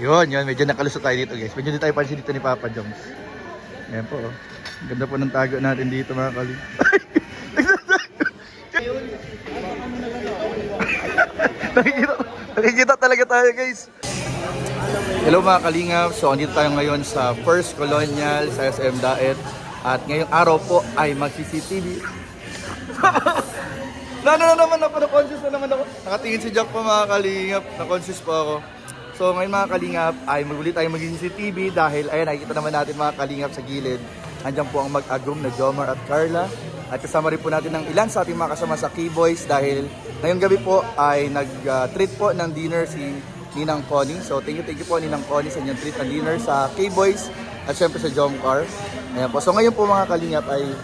Yun, medyo nakalusot tayo dito guys. Medyo hindi tayo pansin dito ni Papa Joms. Ayan po, oh. Ang ganda po ng tago natin dito mga kali. nakikita talaga tayo guys. Hello mga kalingap. So andito tayo ngayon sa First Colonial sa SM Daet. At ngayong araw po ay mag-CCTV. Na-conscious na naman ako. Nakatingin si Jack po mga kalingap. Na-conscious po ako. So ngayon mga kalingap ay maguli tayo mag-CCTV dahil ayan nakikita naman natin mga kalingap sa gilid. Andiyan po ang mag-agum na Jomar at Carla. At kasama rin po natin ng ilan sa ating mga kasama sa K-Boys dahil ngayong gabi po ay nag-treat po ng dinner si Ninang Connie. So thank you po Ninang Connie sa inyong treat ng dinner sa K-Boys at syempre sa Jomcar. Ayan po. So ngayon po mga kalingap ay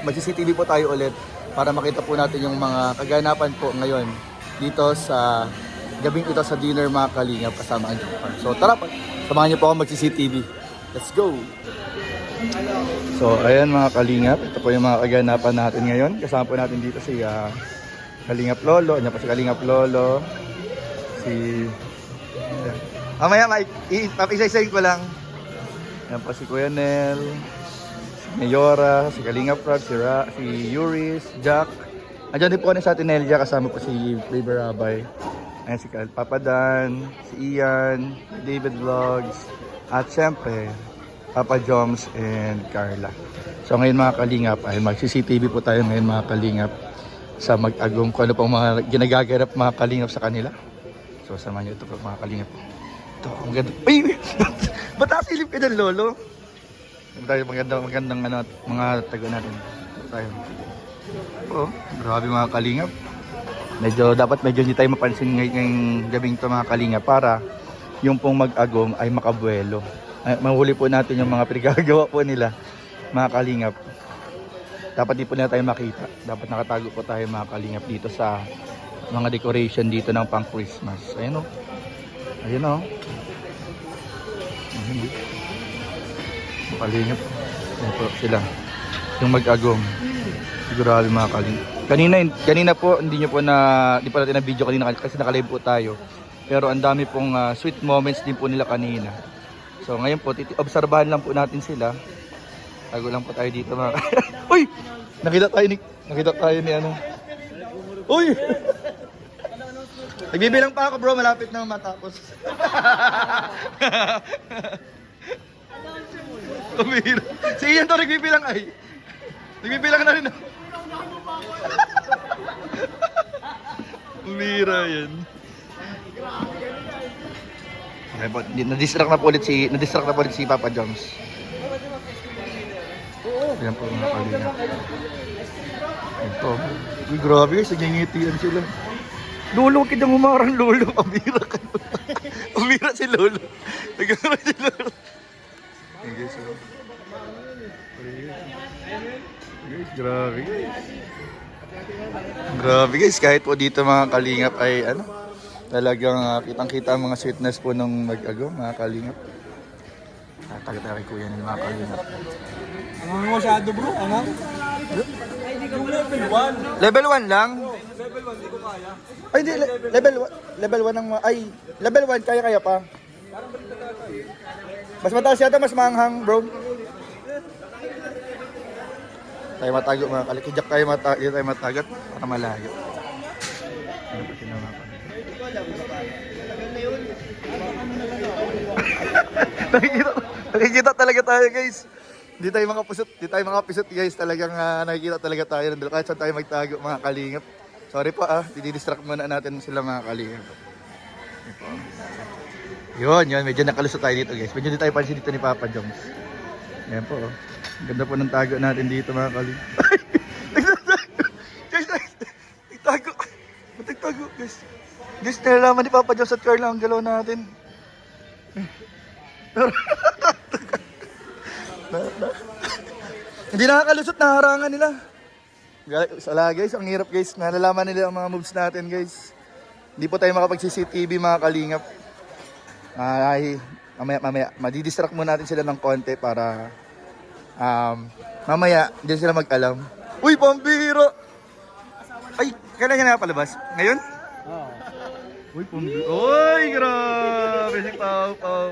mag-CCTV po tayo ulit para makita po natin yung mga kaganapan po ngayon dito sa gabing ito sa dinner mga kalingap kasama ang Jomcar. So tara po, samahan niyo po ako mag-CCTV. Let's go! So ayan mga kalingap, ito po yung mga kaganapan natin ngayon. Kasama po natin dito si Kalingap Lolo. Ayan po si Kalingap Lolo. Si... Mamaya, isa-isayin ko lang. Ayan po si Kuya Nel, si Mayora, si Kalingap Frog, si Yuris, Jack. Andiyan din po sa atin Nelia, kasama po si Baby Rabay. Ayan si Papa Dan, si Ian, David Vlogs, at syempre, Papa Joms and Carla. So ngayon mga kalingap ay mag-CCTV po tayo ngayon mga kalingap sa mag-agum kung ano pong mga ginagagarap mga kalingap sa kanila. So samahan nyo ito po mga kalingap. Ito, ang ganda. Ay! Ba't nakasilip ka dyan, Lolo? Tayo magandang ano, mga tago natin. Tayo. Oh, grabe mga kalingap. Dapat medyo hindi tayo mapansin ngayong gabing ito mga kalingap para yung pong mag-agum ay makabuelo. Mahuli po natin yung mga pinagagawa po nila mga kalingap. Dapat di po nila tayo makita. Dapat nakatago po tayo mga kalingap dito sa mga decoration dito ng pang Christmas. Ayun o. Ayun o. Ayun o. Kalingap. Ayun po sila. Yung mag-agum. Sigurado mga kalingap. Kanina po, hindi pa natin na video kanina kasi nakalive po tayo. Pero ang dami pong sweet moments din po nila kanina. So ngayon po, obserbahan lang po natin sila. Tago lang po tayo dito mga Uy! Nakita tayo ni ano. Uy! Nagbibilang pa ako bro, malapit na matapos. Umira. Si Ian to nagbibilang ay. Nagbibilang na rin. Umira yan. Na-distract na po ulit si Papa Joms. Ayan po mga kalingap. Ito. Uy, grabe guys, nagingitian sila. Lolo, huwag kitang humarang Lolo. Umira ka. Umira si Lolo. Nagkaroon si Lolo. Ayan guys. Guys, grabe guys. Grabe guys, kahit po dito mga kalingap ay ano, talagang kitang-kita ang mga sweetness po nung mag-agum, mga kalingap. Taga-taga ko yan mga kalingap. Ano masyado bro? Ano? Level 1 lang? Level 1, hindi ko kaya. Ay, hindi. Level 1 ang... Ay, level 1, kaya pa. Mas mataas yata, mas maanghang, bro. Tayo matago mga kalingap. Kijak tayo matagat para malayo. Ano pa sinamapan? Nakikita talaga tayo guys. Hindi tayo mga pusot guys. Talagang nakikita talaga tayo. Kahit saan tayo magtago mga kalingap. Sorry po didistract muna natin sila mga kalingap. Yun, medyo nakalusot tayo dito guys. Medyo hindi tayo pansin dito ni Papa Joms. Ayan po oh. Ang ganda po ng tago natin dito mga kalingap. Guys, nagtago guys. Guys, nalalaman ni Papa Joms at Carla ang galaw natin. Hindi nakakalusot, naharangan nila. Sala guys, ang hirap guys. Nalalaman nila ang mga moves natin guys. Hindi po tayo makapag-CCTV mga kalingap. Mamaya, madidistract muna natin sila ng konti para mamaya, hindi sila mag-alam. Uy, pambihira! Ay, kailan niya nakapalabas? Ngayon? Oo. Uy, Uy, grabe si Pau Pau.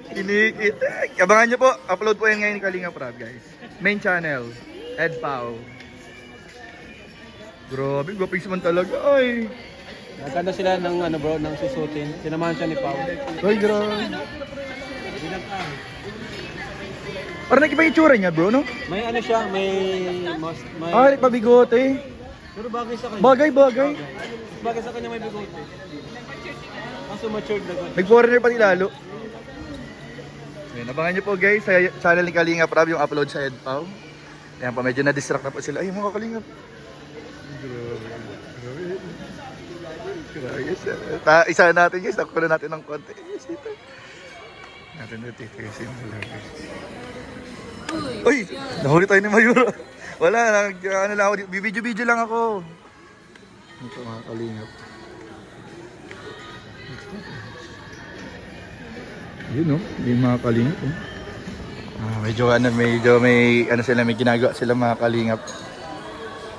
Kinikitik. Abangan nyo po, upload po yan ngayon ni Kalinga Prab, guys. Main channel, Ed Pau. Grabe, gwapings man talaga. Ay, Nagkanda sila ng ano bro, ng susutin. Sinamahan siya ni Pao. ay, grabe. Parang nag-iba yung itsura niya, bro, no? May ano siya, may... Ay, pabigote. Pero bagay sa kanya. Bagay, bagay. Bagay sa kanya may bigote. Kaso matured na gano'n. Nag-foreigner pati lalo. Ayan, abangan nyo po guys sa channel ni Kalinga Prab yung upload sa EdPow. Ayan pa, medyo na-distract na po sila. Ay, mga Kalingap. Grabe. Isa natin guys, nakuha natin ng konti. Yes, ito. Natin dito, kasi uy, nahuli tayo ni Mayura. Wala, ano lang ako, bibidyo-video lang ako. Ito mga Kalingap. Yun no, yung mga Kalingap oh. Medyo may ano sila, may ginagawa sila mga Kalingap.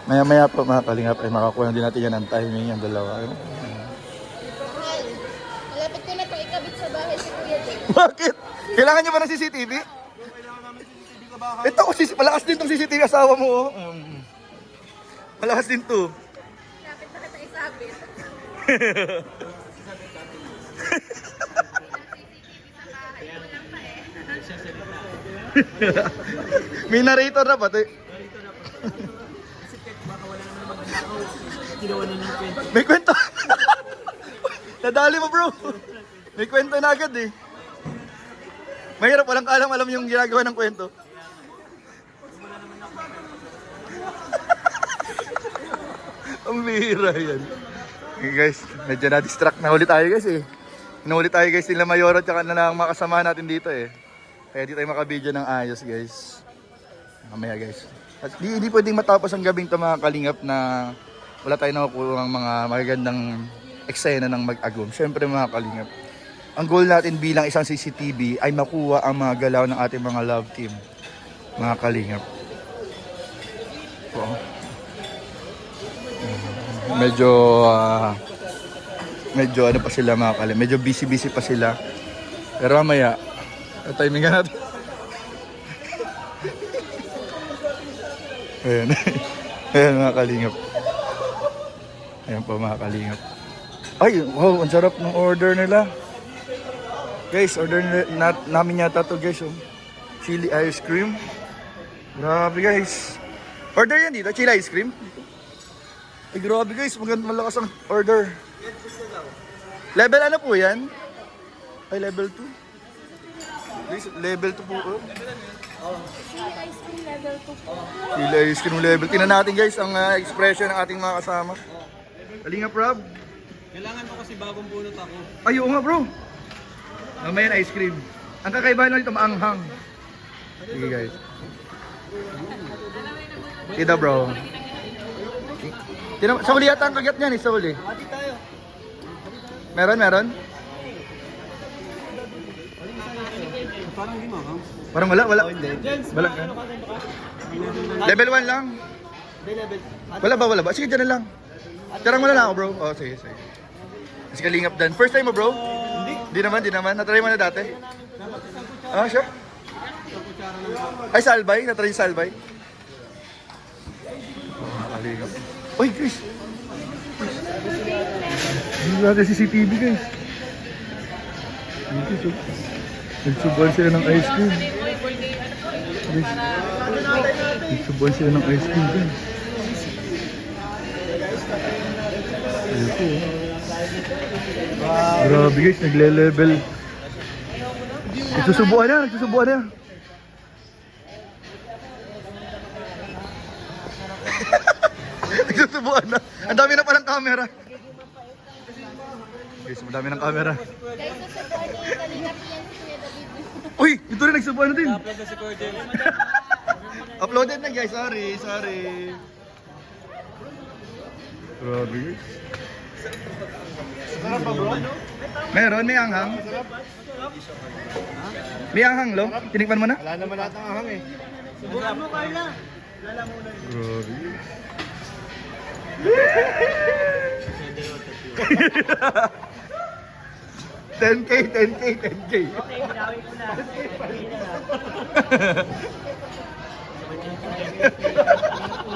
Maya-maya po mga Kalingap ay makakuha din natin yan ang timing yung dalawa. Malapit ko na ito ikabit sa bahay si Kuya Jay. Bakit? Kailangan nyo ba ng CCTV? Ito, malakas din tong CCTV asawa mo. Oh. Malakas din to. Lapit na kita isabit. May narrator na pati. May kwento. Nadali mo bro. May kwento na agad eh. Mahirap, walang alam yung ginagawa ng kwento. Ang bihira yan. Okay guys, medyo na-distract na ulit tayo guys eh. Inulit tayo guys nila Mayoro at saka na lang mga kasama natin dito eh. Kaya di tayo makabidyo ng ayos guys. Mamaya guys. At hindi pwedeng matapos ang gabing ito mga Kalingap na wala tayo nakukuha ng mga magagandang eksena ng mag-agum. Siyempre mga Kalingap, ang goal natin bilang isang CCTV ay makuha ang mga galaw ng ating mga love team. Mga Kalingap. So, medyo ano pa sila mga Kalingap. Medyo busy pa sila. Pero mamaya, timingan natin. Ayan. Ayan mga Kalingap. Ayan po mga Kalingap. Ay, wow, ang sarap ng order nila. Guys, order namin yata to guys. Oh. Chili ice cream. Grabe guys. Order yan dito, chili ice cream. Ay grabe guys, malakas ang order. Level ano po yan? Ay, level 2. Guys, level 2 po. Oh. Chili ice cream level 2 po. Chili ice cream level. Tingnan natin guys ang expression ng ating mga kasama. Kalinga Prab. Kailangan ko kasi bagong bunot ako. Ay, oo nga bro. Mamaya ice cream. Ang kakaibahan lang dito, maanghang. Sige guys. Kita bro. Sa uli yata ang kagat niyan eh, sa uli. Ati tayo. Meron? Parang di mo, ha? Parang wala. Wala ka. Level 1 lang. Wala ba? Sige, dyan na lang. Tarang mo na lang ako bro. Oh, sige. Kasi Kalingap dan. First time mo bro? Hindi naman. Natry mo na dati? Ah, sure? Ay, salbay? Natry yung salbay? Oh, Kalingap. Uy, Chris! Hindi natin CCTV guys. Nagsubuan sila ng ice cream. Guys, nagsubuan sila ng ice cream guys. Ito. Grabe guys, nagle-level. Nagsusubuan na. Nagsusubuan na. Ang dami na palang camera. Guys, madami ng camera. Guys, susubuan niyo yung Kalingap yan si Kuya David. Uy, ito rin nagsubuan na din. Upload na si Cordel. Uploaded na guys, sorry. Grabe guys. Sarap pa bro? Meron, may anghang. May anghang lo? Tinikman mo na? Wala naman lahat ng ahang eh. Subukan mo Carla. Grabe. 10K, 10K, 10K. Okay, binawi ko na.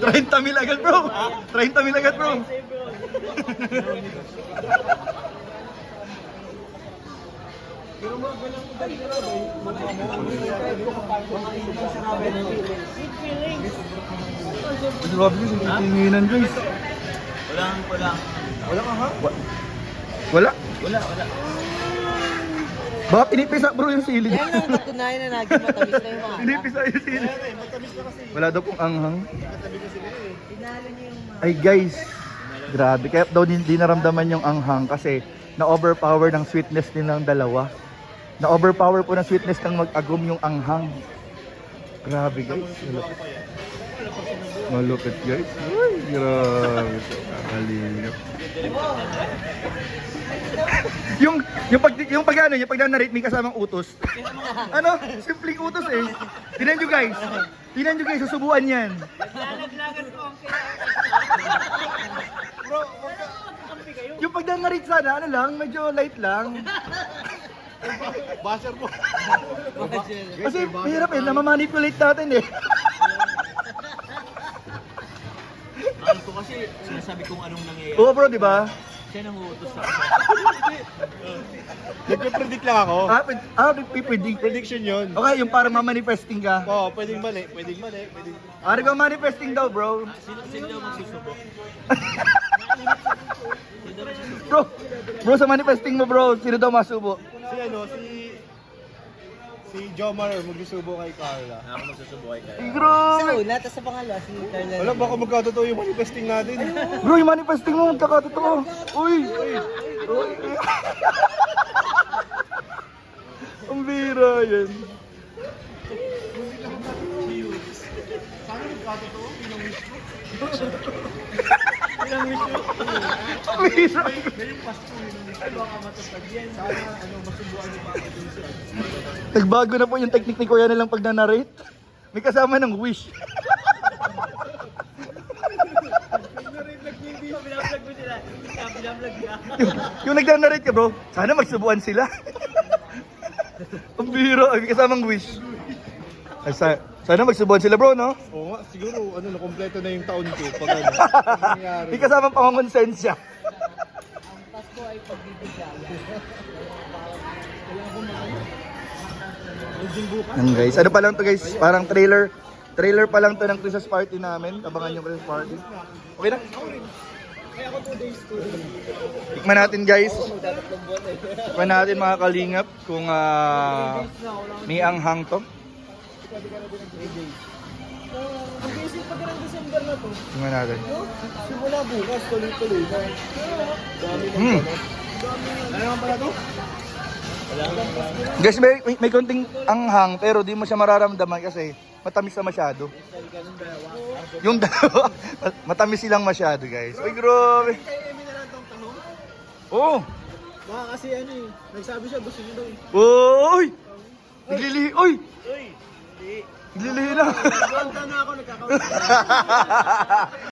$30 mil agad bro. 30 mil agad bro. Pero magalang ko dahil na Grabe guys, ang titinginan guys. Walang. Wala ka ha? Wala? Wala. Baka pinipisa bro yung sili. Yan ang natunayan na naging matamis na yung mga anak. Pinipisa yung sili. Wala daw pong anghang. Tinalo niyo yung mga... Ay guys, grabe. Kaya daw hindi naramdaman yung anghang kasi na-overpower ng sweetness nilang dalawa. Na-overpower po ng sweetness ng mag-agum yung anghang. Grabe guys. Malupit guys. Uy, grabe. Kalingap. yung pag narrate may kasamang utos. Ano? Simpleng utos eh. Tingnan nyo guys. Susubuan yan. Lalaglagan ko ang Yung pag narrate sana, ano lang, medyo light lang. Basher po. Kasi mahirap eh, namamanipulate natin eh. Alam ko kasi sinasabi kong anong nangyayari. Oo bro, di ba? Siya nang uutos sa akin. Nagpe-predict lang ako. Predict. Prediction yun. Okay, yung parang mamanifesting ka. Oo, pwedeng mali. Nagmamanifesting daw bro. Sino daw magsusubok? Bro, sa manifesting mo bro, sino daw masubo? Si Jomar magsusubo kay Carla. Ako magsusubok kay Sa Grabe. una, tapos sa pangalawa, si Carla. Wala, baka magkatotoo yung manifesting natin. Bro, yung manifesting mo, magkakatotoo. Uy. Ang bira yan. Ang bira. Nagbago na po yung technique ni Kuya nilang pag na-narrate. May kasama ng wish. Binablog mo sila. Binablog niya. Yung nagna-narrate ka bro, sana magsubuan sila. Ang biro, may kasamang wish. Ay, sana magsubuan sila bro, no? Oo nga, siguro nakompleto na yung taon ko pag nangyari. May kasamang pangongonsensya. Ang Pasko ay pagbibigay. Yan guys, ano pa lang to guys, parang trailer pa lang to ng Christmas party namin. Abangan yung Christmas party. Okay na? Tikman natin guys. Tikman natin mga kalingap kung may anghang to. Tikman natin. Simula bukas, tuloy-tuloy na. Ano naman pala to? Guys, may konting anghang pero di mo siya mararamdaman kasi matamis na masyado. Yung dalawa, matamis silang masyado guys. Uy, grabe. Oo. Baka kasi nagsabi siya gusto niya daw. Uy! Naglilihi. Uy! Naglilihi na. Ganda na ako nagkakaroon.